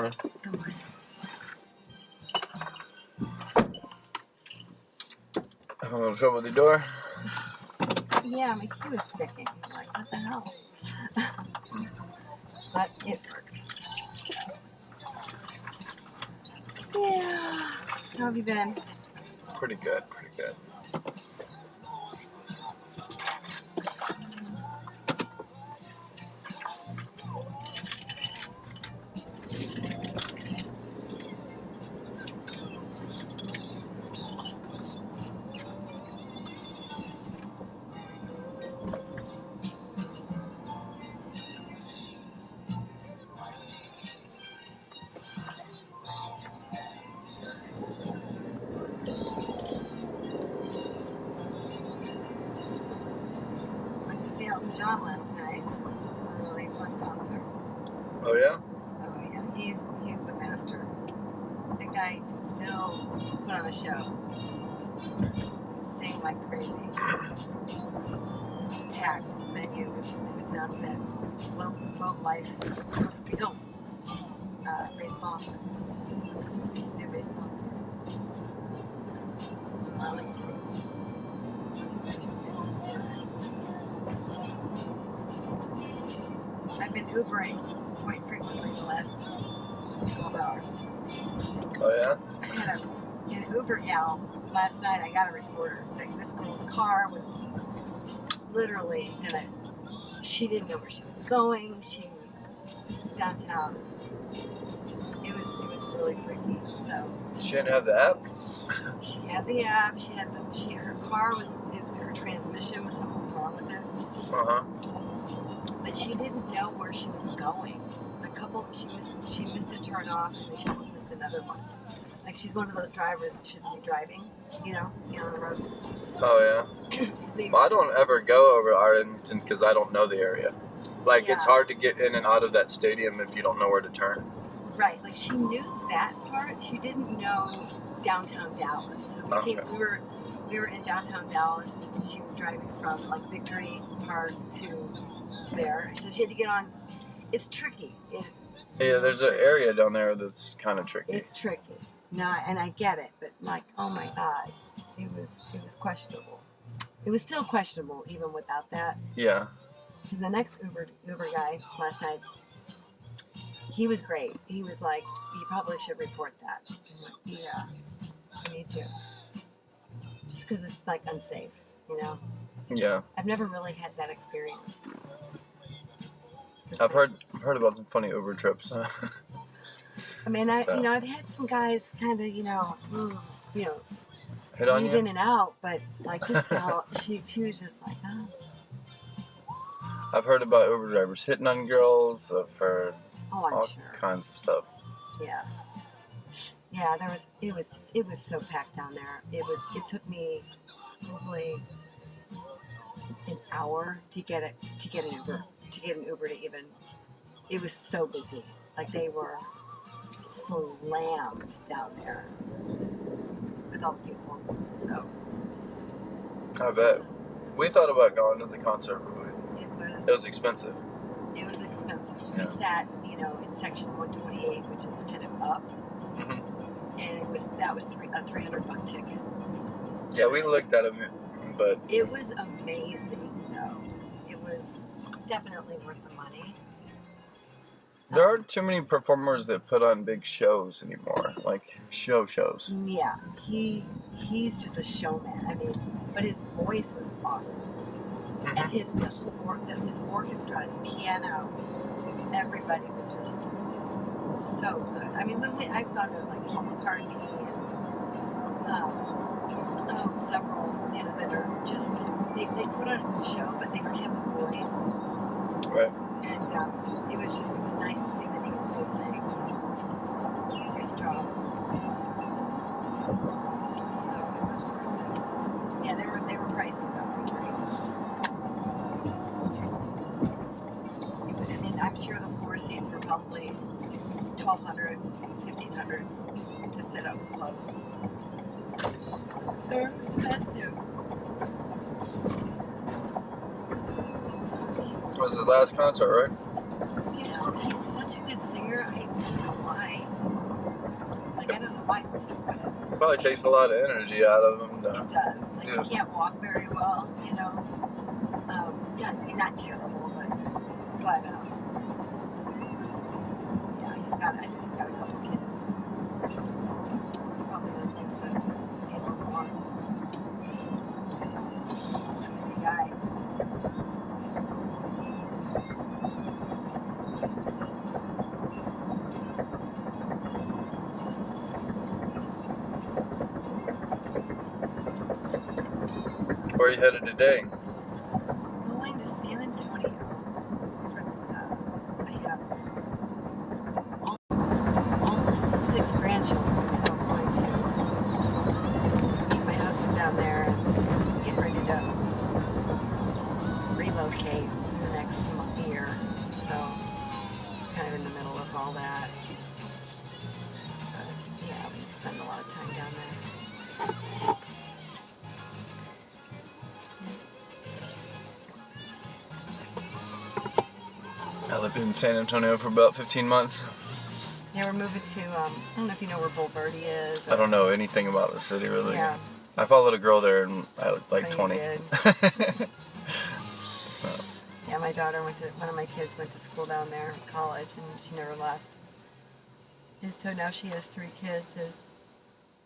morning. Good morning. Having a little trouble with the door? Yeah, my key was sticking. I'm like, what the hell? But it worked. Yeah. How have you been? Pretty good, pretty good. Went to see Elton John last night. A really fun concert. Oh yeah? Oh yeah, he's the master. The guy can still put on a show. Sing like crazy. Packed venue with nonsense. Low life film. Baseball. New baseball. I've been Ubering quite frequently the last 12 hours. Oh yeah? I had an Uber gal last night. I got a recorder. Like, this girl's car was literally she didn't know where she was going. This is downtown. It was really freaky. So She didn't have the app? she had the app. Her car her transmission was something was wrong with it. Uh-huh. But she didn't know where she was going. She missed a turn off, and then she almost missed another one. Like, she's one of those drivers that shouldn't be driving, on the road. Oh yeah? Well, I don't ever go over Arlington because I don't know the area. Like, Yeah. It's hard to get in and out of that stadium if you don't know where to turn. Right, like, she knew that part. She didn't know downtown Dallas. We were in downtown Dallas, and she was driving from, like, Victory Park to there. So she had to get on. It's tricky. Yeah, there's an area down there that's kind of tricky. It's tricky. No, and I get it, but, like, oh my God, it was questionable. It was still questionable even without that. Yeah. Because the next Uber guy last night, he was great. He was like, you probably should report that. I'm like, yeah, I need to. Just because it's, like, unsafe, Yeah. I've never really had that experience. I've heard about some funny Uber trips. I mean, I've had some guys kind of, Hit on leave you? in and out, but, like, this gal, she was just like, oh. I've heard about Uber drivers hitting on girls. I've heard all kinds of stuff. Yeah. Yeah, it was so packed down there. It took me probably an hour to get an Uber to even. It was so busy. Like, they were slammed down there with all the people. So I bet. We thought about going to the concert, but it was expensive. It was expensive. Yeah. We sat, in section 128, which is kind of up, and that was a $300 ticket. Yeah, we looked at it, but it was amazing, though. It was definitely worth the money. There aren't too many performers that put on big shows anymore, like shows. Yeah, he's just a showman. I mean, but his voice was awesome. And his orchestra, his piano, everybody was just so good. I mean, literally, I thought of, like, Paul McCartney and several, that are just, they put on a show, but they don't have a voice. Right. And it was nice to see that he could still sing. Nice job. So, yeah, they were pricey though. I mean, I'm sure the floor seats were probably $1,200, $1,500 to sit up close. They're expensive. It was his last concert, right? He's such a good singer. I don't know why wine was so good. Probably takes a lot of energy out of them. It does. Like, Yeah. he can't walk very well, you know. Not terrible, but yeah, I think he's got a couple kids. Probably those things that people want. Good guy. Where are you headed today? Going to San Antonio. I have almost 6 grandchildren, so I'm going to meet my husband down there and get ready to relocate in the next year. So kind of in the middle of all that. But yeah, we spend a lot of time down there. I lived in San Antonio for about 15 months. Yeah, we're moving to, I don't know if you know where Bulverde is. I don't know anything about the city, really. Yeah. I followed a girl there and I was like But 20. you did. So. Yeah, my daughter one of my kids went to school down there, college, and she never left. And so now she has 3 kids. And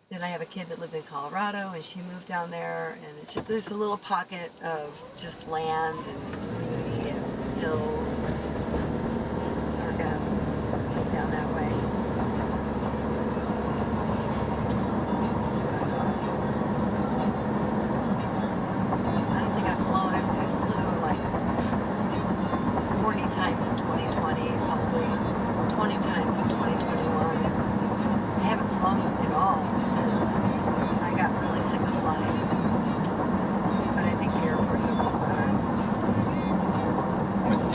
then I have a kid that lived in Colorado, and she moved down there. And it's just there's a little pocket of just land and community and hills. So we're gonna move down that way. I don't think I've flown. I flew like 40 times in 2020, probably 20 times in 2021. I haven't flown at all since I got really sick of flying. But I think the airport's open better.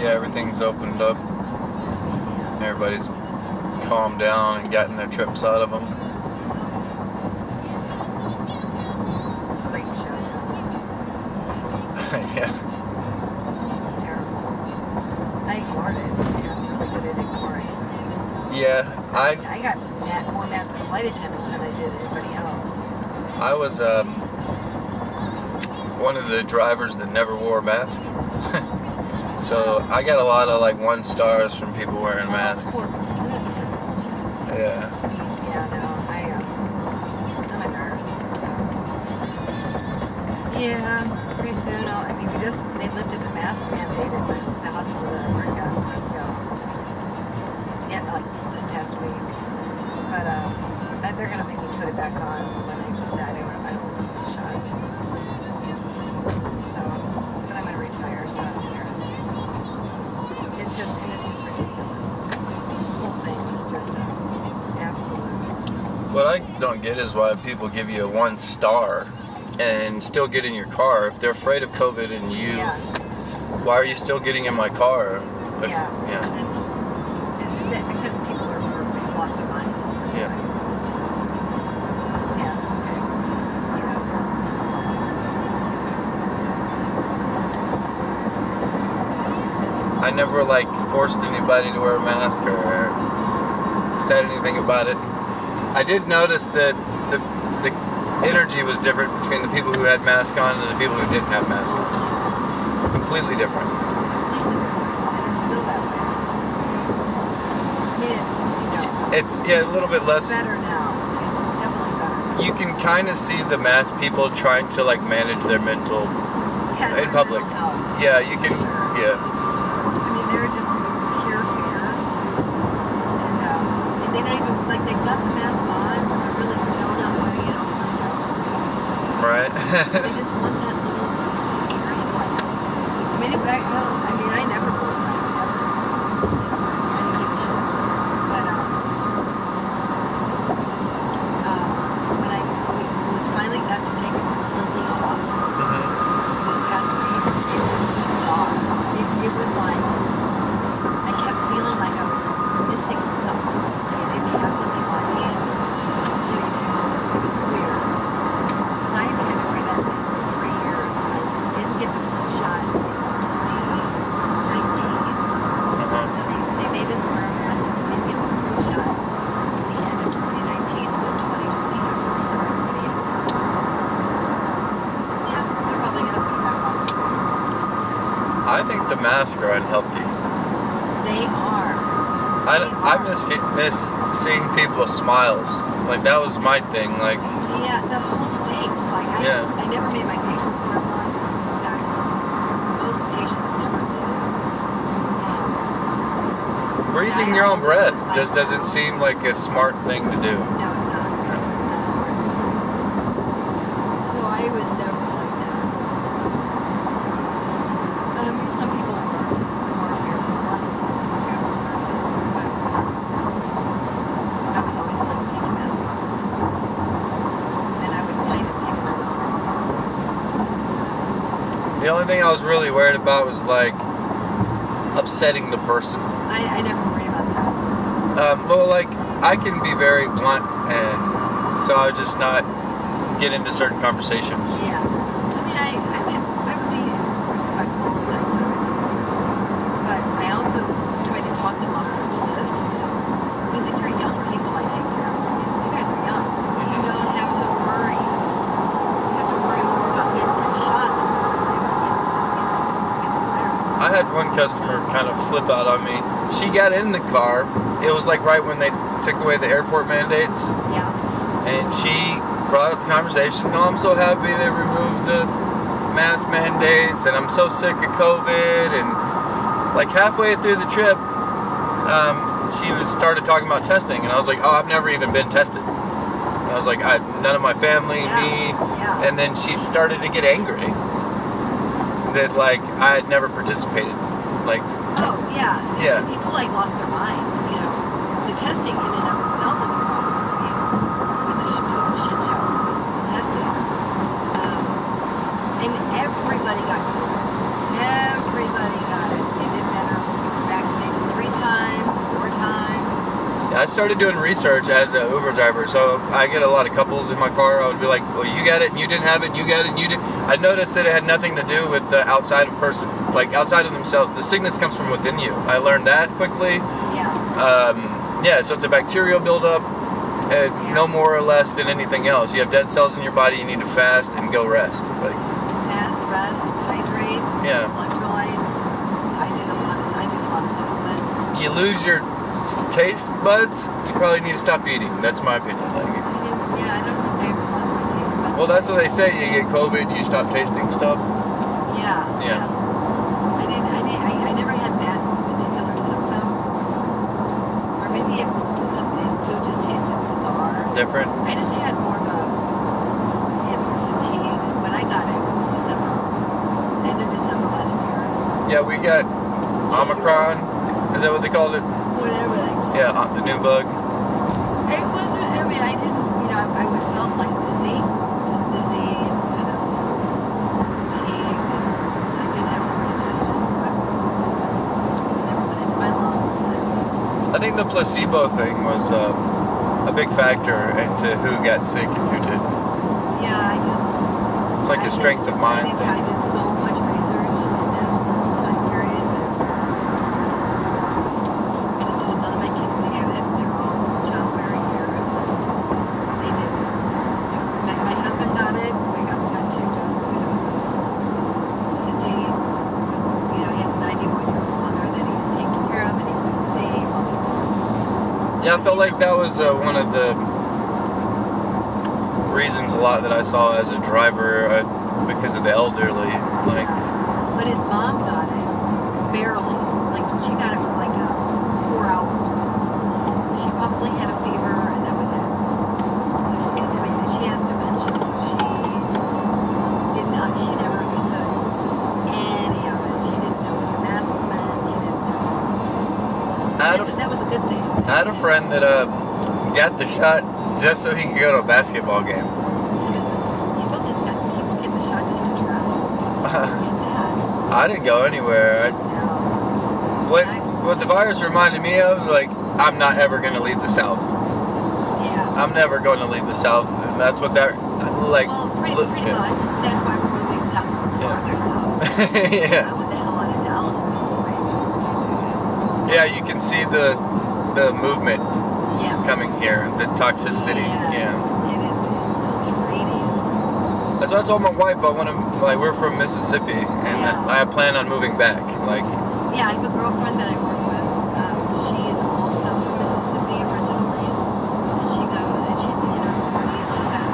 Yeah, everything's opened up. Yeah. Everybody's calmed down and gotten their trips out of them. Freak show. Yeah. It's terrible. I ignored it. I'm really good at ignoring. Yeah, I got more mad at the flight attendants than I did anybody else. I was one of the drivers that never wore a mask. So I got a lot of like 1 stars from people wearing masks. Poor kids. Yeah. Yeah, no, I'm a nurse. So. Yeah, pretty soon they lifted the mask mandate at the hospital that I work at in Frisco. Yeah, like this past week. But they're gonna make me put it back on when I decide I don't want the shot. So, but I'm gonna retire, so I don't care. It's just ridiculous. It's just, this whole thing is just absolute. What I don't get is why people give you a 1 star and still get in your car. If they're afraid of COVID and you, Yeah. why are you still getting in my car? Yeah. Yeah. It's because people have lost their minds. Yeah. Yeah. I never like forced anybody to wear a mask or said anything about it. I did notice that the energy was different between the people who had masks on and the people who didn't have masks on. Completely different. And it's still that way. I mean, It's a little bit less. better now. It's definitely better. You can kind of see the masked people trying to like manage their mental Yeah, in public. mental health. Yeah, you can. Sure. Yeah. I mean, they're just pure fear. And they don't even, like, they've got the mask on, but they're really still not wearing it on their nose. Right. They just want that little security blanket. I mean, I never wore that. I didn't give a shit. But, when we finally got to take it completely off, this past week, it was bizarre. It was like, I kept feeling like I was missing something. Like, they may have something on me, and it was weird. I had to wear that thing for 3 years, and I didn't get the full shot in 2019. masks are unhealthy. They are. I miss seeing people's smiles. Like that was my thing. Like Yeah, the whole face. Like I never made my patients work. Most patients never do. breathing your own breath just doesn't seem like a smart thing to do. No, it's not. So I was never like that. Some people are more fearful of nurses, but I was always like taking a mask off. And I would kind of take my off. The only thing I was really worried about was like upsetting the person. I never worry about that. Well, like I can be very blunt, and so I would just not get into certain conversations. Yeah. I mean, I really is respectful of that. But I also try to talk them off of this. Because these are young people I take care of. You guys are young. You don't have to worry. You have to worry more about getting that shot than getting the virus. I had one customer kind of flip out on me. She got in the car. It was like right when they took away the airport mandates. Yeah. And she brought up the conversation. No, I'm so happy they removed the mask mandates, and I'm so sick of COVID. And like halfway through the trip, she started talking about testing, and I was like, oh, I've never even been tested. And I was like, none of my family, me. Yeah. And then she started to get angry that like I had never participated. Like, oh yeah. Yeah. People like lost their mind. You know, the testing in and of itself is a problem. You know, it was a total shit show. Testing, and everybody got COVID. Everybody got it. It didn't matter if you were vaccinated 3 times, 4 times. I started doing research as an Uber driver, so I get a lot of couples in my car. I would be like, well, you got it and you didn't have it, and you got it and you didn't. I noticed that it had nothing to do with the outside of person, like outside of themselves. The sickness comes from within you. I learned that quickly. Yeah. So it's a bacterial buildup, no more or less than anything else. You have dead cells in your body, you need to fast and go rest. Like, Fast, rest, hydrate, yeah. electrolytes. I did a lot of supplements. You lose your taste buds, you probably need to stop eating. That's my opinion. Like, I don't think I ever lost my taste buds. well, that's what they say. You get COVID, you stop tasting stuff. Yeah. Yeah. I never had that particular symptom. Or maybe it just tasted bizarre. Different. I just had more of fatigue. When I got it, it was December. End of December last year. Yeah, we got Omicron. Is that what they called it? Whatever they call it. Yeah, the new bug. It wasn't, I mean, I didn't, you know, I would felt like dizzy and fatigued. And I did have some congestion, but it never went into my lungs. I think the placebo thing was a big factor into who got sick and who didn't. Yeah, It's like a strength of mind I thing. did so much research in that time period that I just told none of my kids to get it. They were all childbearing years. They didn't. My husband got it. We got 2 doses. Because he was, you know, he has a 91-year-old mother that he was taking care of and he couldn't see. Yeah, I felt like that was one of the reasons a lot that I saw as a driver because of the elderly. Like, But his mom got it barely. Like she got it for like 4 hours. She probably had a fever and that was it. So she didn't have any. She has dementia, so she never understood any of it. She didn't know what the masks meant. She didn't know. That was a good thing. I had a friend that got the shot just so he could go to a basketball game. People get the shot just to travel. I didn't go anywhere. What the virus reminded me of, like, I'm not ever going to leave the South. Yeah. I'm never going to leave the South. And that's what that, like... Well, pretty much. That's why we're moving south. Farther south. Yeah. I went the hell out of Dallas for this. Yeah, you can see the movement Yes. coming here, the toxicity. Yes. Yeah. It is infiltrating. That's So I told my wife I want to, like, we're from Mississippi, and Yeah. I plan on moving back. Like, Yeah, I have a girlfriend that I work with. She's also from Mississippi originally, and she goes, and she's in her 40s. She has,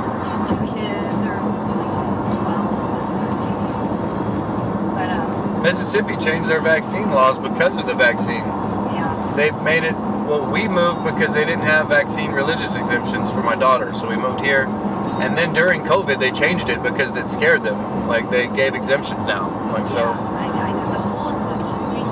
she has 2 kids, or like 12 and 13. But Mississippi changed their vaccine laws because of the vaccine. yeah, They've made it, well, we moved because they didn't have vaccine religious exemptions for my daughter, so we moved here. And then during COVID, they changed it because it scared them. Like, they gave exemptions now. Like, so. I know the whole exemption thing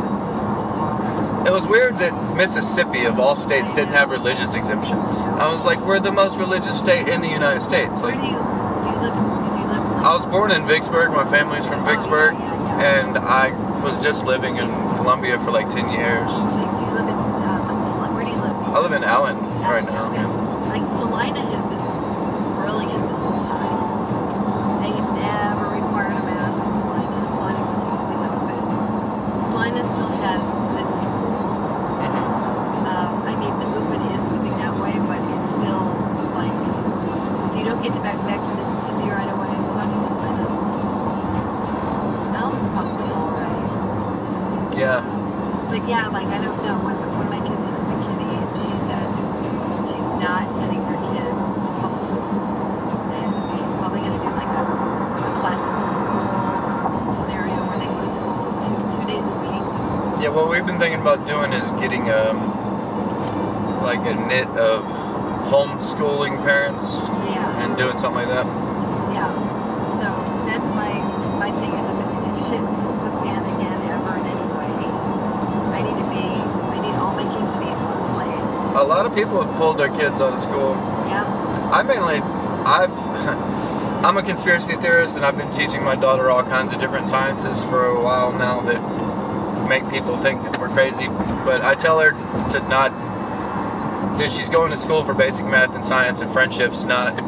was It was weird that Mississippi, of all states, didn't have religious exemptions. I was like, we're the most religious state in the United States. Where Like, do you live? Do you live? I was born in Vicksburg. My family's from Vicksburg. Yeah. And I was just living in Columbia for like 10 years. So do you live in? Where do you live? I live in Allen right now. Okay. Like Salina has been brilliant this whole time. They never required a mask in Salina. Salina was always open. Salina still has good schools. I mean, the movement is moving that way, but it's still like if you don't get back to Mississippi right away, how do you Salina? Allen's probably all right. Yeah. But yeah, like I don't know. One of my kids is McKinney, and she said she's not sending her kid to public school, and she's probably going to do like a classical school scenario where they go to school 2 days a week. Yeah, what we've been thinking about doing is getting like a knit of homeschooling parents Yeah, and doing something like that. yeah. So that's my thing is if it shouldn't hook in again ever in any way. I need all my kids to be in one place. A lot of people have pulled their kids out of school. Yeah. I'm a conspiracy theorist, and I've been teaching my daughter all kinds of different sciences for a while now that make people think that we're crazy. But I tell her to not, that she's going to school for basic math and science and friendships, not to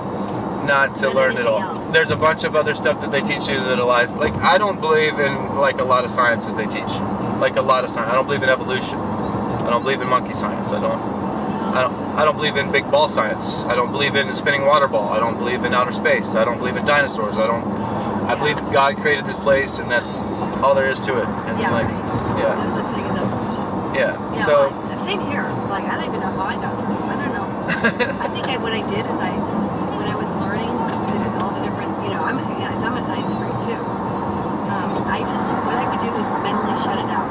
Not learn it all. anything else. There's a bunch of other stuff that they teach you that lies. Like, I don't believe in like a lot of sciences they teach. Like a lot of science. I don't believe in evolution. I don't believe in monkey science. I don't believe in big ball science. I don't believe in a spinning water ball. I don't believe in outer space. I don't believe in dinosaurs. I believe God created this place, and that's all there is to it. And Yeah. like, Right. yeah, No such thing as evolution. yeah. Yeah, So well, same here. Like, I don't even know how I got through. I don't know. I think what I did is when I was learning all the different, I'm a science freak too. What I would do is mentally shut it out.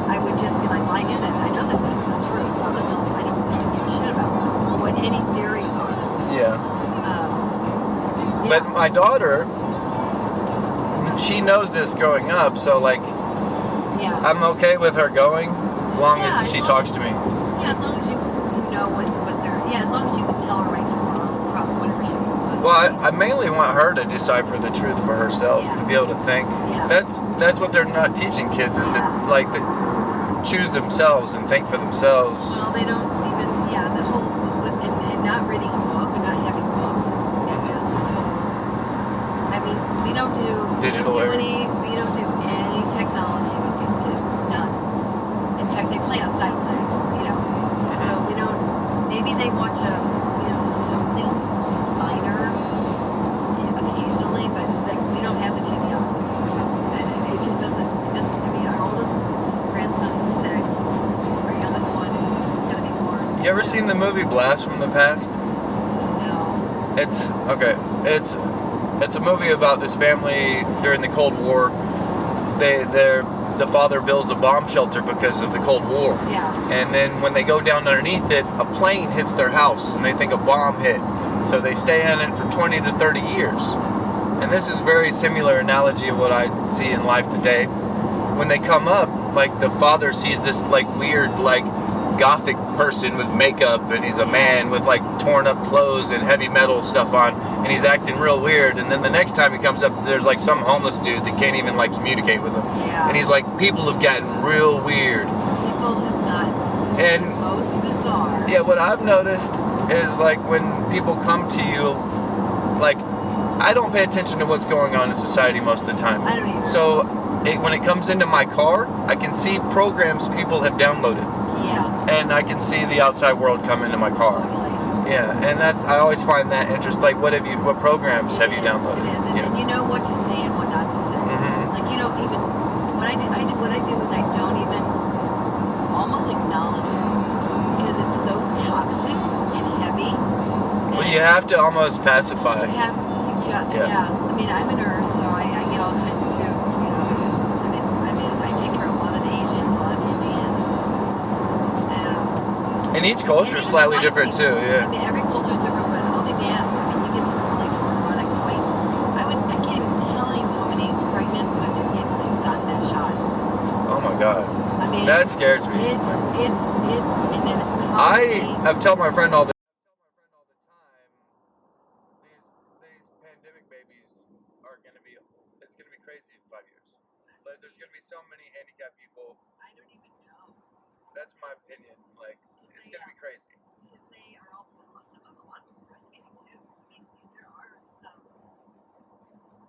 I would just be like, well, I knew that. I know that that's not true. So I don't really give a shit about what any theories are. yeah. Yeah. But my daughter, she knows this growing up, so like, Yeah. I'm okay with her going, as long Yeah, as as she long talks as- to me. Yeah, as long as you know what they're. Yeah, as long as you can tell her right from wrong, from whatever she's supposed Well, to. I mainly want her to decipher the truth for herself, Yeah. to be able to think. Yeah. That's what they're not teaching kids, is to like to choose themselves and think for themselves. Well, they don't even. Yeah, the whole and not reading a book and not having books and just this whole. I mean, we don't do Digital we era. don't do any technology with these kids. None. In fact, they play outside all night. So we don't. Maybe they watch something minor occasionally, but it's like we don't have the TV on. It just doesn't. I mean, our oldest grandson is 6. Our youngest one is gonna be born. You ever seen the movie Blast from the Past? No. It's a movie about this family during the Cold War. The father builds a bomb shelter because of the Cold War. Yeah. And then when they go down underneath it, a plane hits their house and they think a bomb hit. So they stay in it for 20 to 30 years. And this is a very similar analogy of what I see in life today. When they come up, like the father sees this like weird like gothic person with makeup, and he's a man with like torn up clothes and heavy metal stuff on, and he's acting real weird. And then the next time he comes up, there's like some homeless dude that can't even like communicate with him. Yeah. And he's like, people have gotten real weird. People have gotten And most bizarre. yeah, what I've noticed is like when people come to you, like I don't pay attention to what's going on in society most of the time. I don't either. So when it comes into my car, I can see programs people have downloaded, Yeah. and I can see the outside world come into my car. Totally. Yeah, and I always find that interesting. Like, what programs have you downloaded? It is, and Yeah. you know what to say and what not to say. Mm-hmm. Like, you don't even, what I do is I don't even almost acknowledge it because it's so toxic and heavy. Well, you have to almost pacify. Yeah. I mean, I'm a nurse, so I get all kinds too. You know, I take care of a lot of Asians, a lot of Indians. And each culture is slightly different too. Yeah. I mean, every culture is different, but I'll be damned. I mean, you get some like erotic white. I can't even tell you how many pregnant women have gotten that shot. Oh my God. I mean, that scares me. And then I've told my friend all the time, these pandemic babies are gonna be, it's gonna be crazy in 5 years. Like, there's gonna be so many handicapped people. I don't even know. That's my opinion. Like, it's gonna be crazy. They are all, some of a lot of them breastfeeding too. I mean, there are some.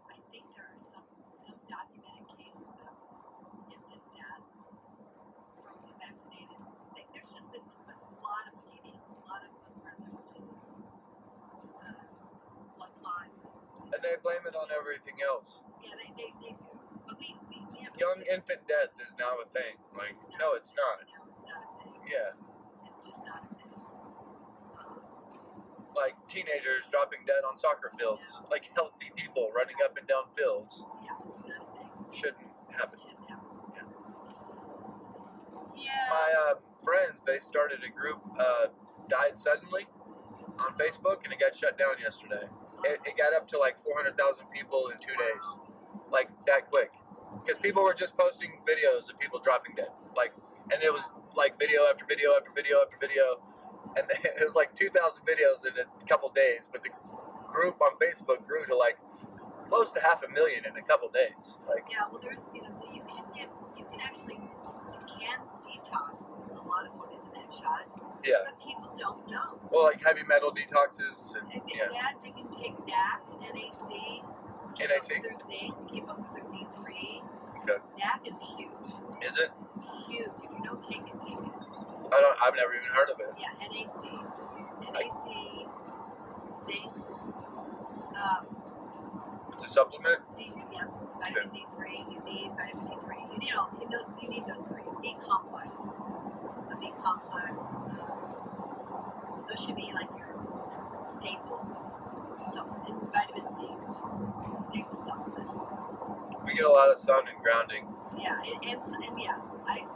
I think there are some documented cases of infant death from vaccinated. There's just been a lot of bleeding, a lot of postpartum hemorrhages, blood clots. And they blame it on everything else. Yeah, they do. But we have young infant death is now a thing. Like, no, it's not. No, it's not a thing. Yeah. It's just not a thing. Like teenagers dropping dead on soccer fields. Like healthy people running up and down fields. Yeah, it's not a thing. Shouldn't happen. Yeah. My friends, they started a group, Died Suddenly, on Facebook, and it got shut down yesterday. It got up to like 400,000 people in 2 days. Like, that quick. Because people were just posting videos of people dropping dead. Like, and it was like video after video after video after video. And it was like 2,000 videos in a couple days. But the group on Facebook grew to like close to 500,000 in a couple days. Like, yeah, well, there's, so you can detox a lot of what is in that shot. yeah. But people don't know. Well, like heavy metal detoxes. And yeah. That, they can take NAC, NAC. NAC? Keep up with their zinc, keep up with their D3. Okay. NAC is huge. Is it? Huge. If you don't take it, take it. I've never even heard of it. Yeah, NAC, zinc. It's a supplement? Vitamin D3. You need vitamin D3. You need those three. B complex. The B complex. Those should be like your staple supplement. Vitamin C. Staple supplement. We get a lot of sun and grounding. Yeah, and yeah,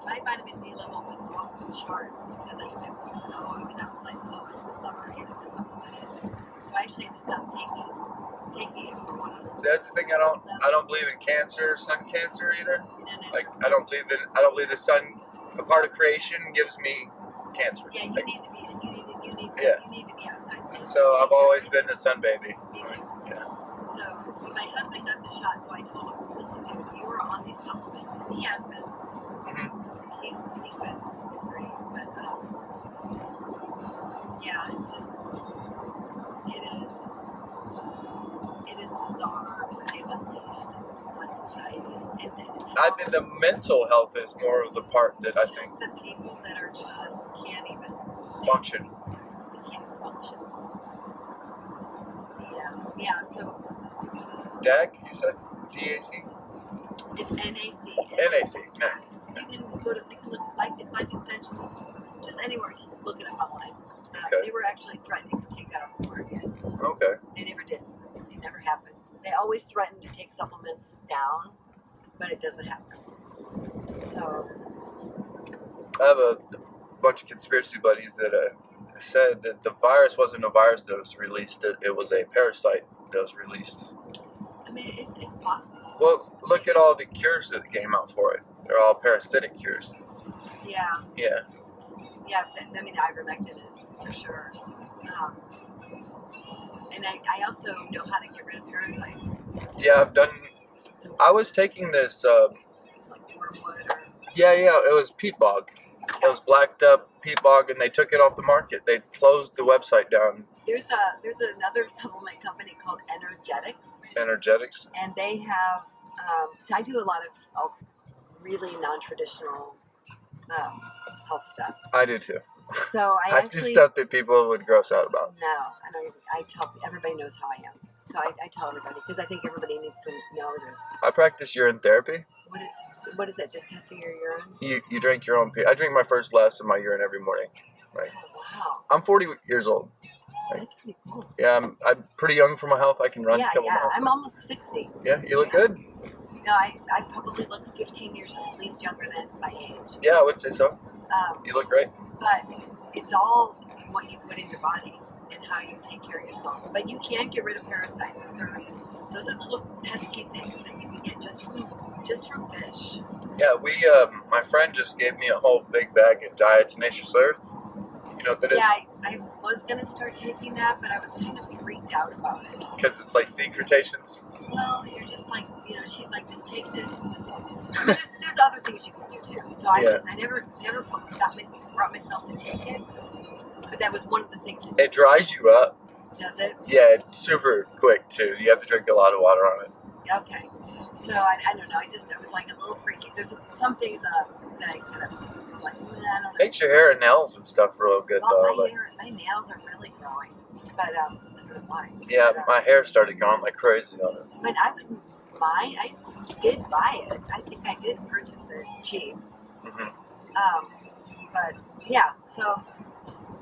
my vitamin D level was off the charts because I was outside so much this summer and it was supplemented. So I actually had to stop taking it for one of those. So that's the thing. I don't believe in cancer, sun cancer either. No. Like, I don't believe the sun, a part of creation, gives me cancer. Yeah, you like, need to be. You need to be outside. And so I've always been a sun baby. Me too. Yeah. So my husband got the shot, so I told him, listen, dude, you were on these supplements, and he has been. Mm-hmm. He's been great, but yeah, it's just it is bizarre what they've unleashed on society. I think the mental health is more of the part that I think the people that are just can't even function. They can't function. Yeah. So. DAC, you said? GAC? It's NAC. NAC. NAC. You can go to life extensions, just anywhere. Just look it up online. Okay. They were actually threatening to take that off the market. Okay. They never did. It never happened. They always threaten to take supplements down, but it doesn't happen. So. I have a bunch of conspiracy buddies that said that the virus wasn't a virus that was released, that it was a parasite that was released. I mean, it's possible. Well, look at all the cures that came out for it. They're all parasitic cures. Yeah. Yeah. Yeah, I mean, ivermectin is for sure. And I also know how to get rid of parasites. Yeah, I was taking this. Like wormwood or. Yeah, it was peat bog. It was blacked up peat bog, and they took it off the market. They closed the website down. There's another supplement company called Energetics. And they have. So I do a lot of really non-traditional health stuff. I do too. So I do stuff that people would gross out about. No, I tell everybody knows how I am. So I tell everybody because I think everybody needs to know this. I practice urine therapy. What is that? Just testing your urine? You drink your own pee. I drink my first glass of my urine every morning. Like, oh, wow. I'm 40 years old. Like, that's pretty cool. Yeah, I'm pretty young for my health. I can run a couple miles. I'm almost 60. Yeah, you look good. No, I probably look 15 years at least younger than my age. Yeah, I would say so. You look great. But it's all what you put in your body and how you take care of yourself. But you can get rid of parasites. Those are little pesky things that you can get just from fish. Yeah, my friend just gave me a whole big bag of Tenacious Earth. You know what that is? Yeah, I was going to start taking that, but I was kind of freaked out about it. Because it's like secretations? Well, you're just like, she's like, just take this. There's other things you can do too. So I never brought myself to take it. But that was one of the things. It dries you up. Does it? Yeah, it's super quick too. You have to drink a lot of water on it. Okay. So I don't know. It was like a little freaky. There's some things that I kind of like. I don't know. Makes your hair and nails and stuff real good though. My nails are really growing, but I don't know why. Yeah, my hair started going like crazy on it. But I wouldn't mind. I did buy it. I think I did purchase it. It's cheap. But yeah. So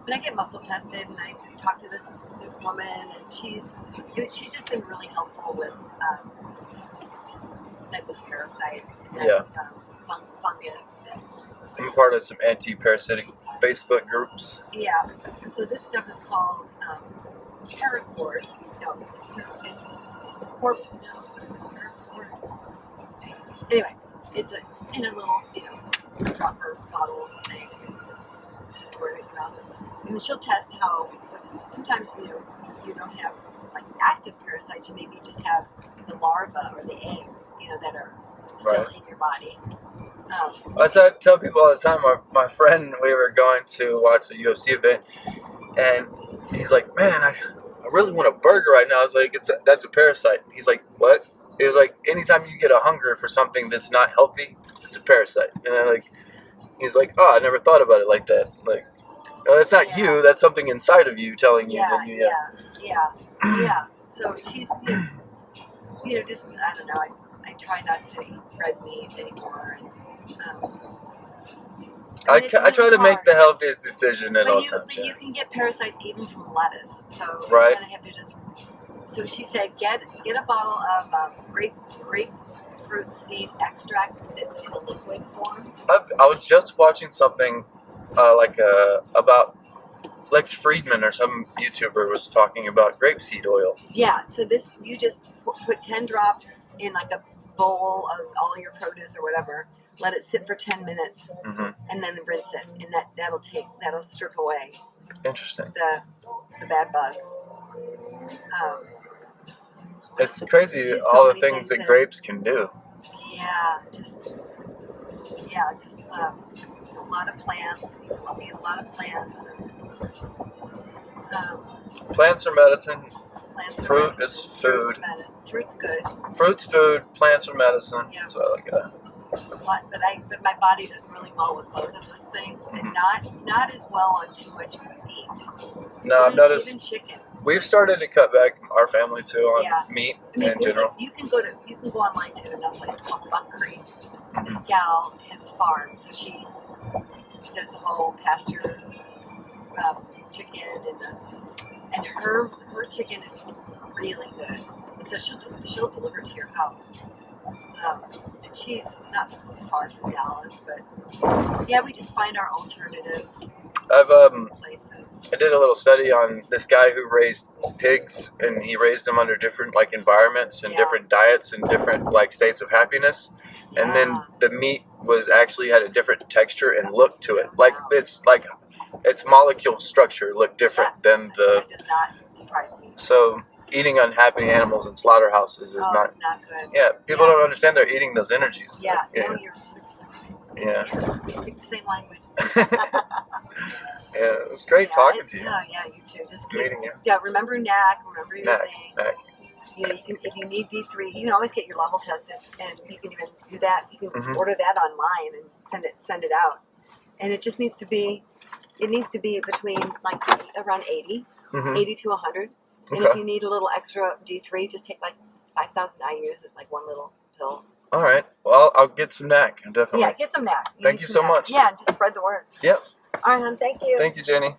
when I get muscle tested and I talk to this woman, and she's just been really helpful with like with parasites and fungus. I'm part of some anti-parasitic Facebook groups. Yeah. So this stuff is called paracord. Anyway, it's in a little dropper bottle thing. Just squirt it around it. And she'll test how. Sometimes you don't have like active parasites. You maybe just have the larva or the eggs, that are still in your body. I tell people all the time. My friend, we were going to watch a UFC event, and he's like, "Man, I really want a burger right now." I was like, "That's a parasite." He's like, "What?" It was like, anytime you get a hunger for something that's not healthy, it's a parasite. And then he's like, "Oh, I never thought about it like that." Like, no, that's not you. That's something inside of you telling you that you. Yeah. So she's, just I don't know. I try not to eat red meat anymore. I try to make the healthiest decision at all times. But you can get parasites even from lettuce. So you kind of have to just. So she said, get a bottle of grapefruit seed extract that's in a liquid form. I was just watching something about Lex Friedman or some YouTuber was talking about grapeseed oil. Yeah, so you just put 10 drops in like a bowl of all your produce or whatever. Let it sit for 10 minutes, and then rinse it, and that'll strip away. Interesting. The bad bugs. It's crazy all the things that grapes can do. Yeah, just a lot of plants. I'll eat a lot of plants. Plants are medicine. Fruit is food. Fruit's good. Fruit's food. Plants are medicine. Yeah. So I like that. But my body does really well with both of those things, and not as well on too much meat. No, I've noticed. Even chicken. We've started to cut back our family too on meat in general. You can go online to another place called Buck Creek. This gal has a farm, so she does the whole pasture chicken and her chicken is really good. And so she'll deliver to your house. And she's not far from Dallas, but yeah, we just find our alternative places. I did a little study on this guy who raised pigs, and he raised them under different environments and different diets and different states of happiness. Yeah. And then the meat was actually had a different texture and look to it. Its molecule structure looked different than the. That does not surprise me. So eating unhappy animals in slaughterhouses is not. It's not good. Yeah, people don't understand they're eating those energies. Yeah, you're. Yeah. We speak the same language. Yeah, it was great talking to you. Yeah, you too. Just meeting you. Yeah, remember NAC. Remember your thing. NAC. You know, if you need D3, you can always get your level tested, and you can even do that. You can order that online and send it out. And it just needs to be it needs to be between like around 80, Mm-hmm. 80 to 100. And Okay. if you need a little extra D3, just take like 5,000 IU's. It's like one little pill. All right. Well, I'll get some NAC, definitely. Yeah, get some NAC. Thank you need so some NAC. much. Yeah, just spread the word. Yep. All right, hon. Thank you. Thank you, Janie.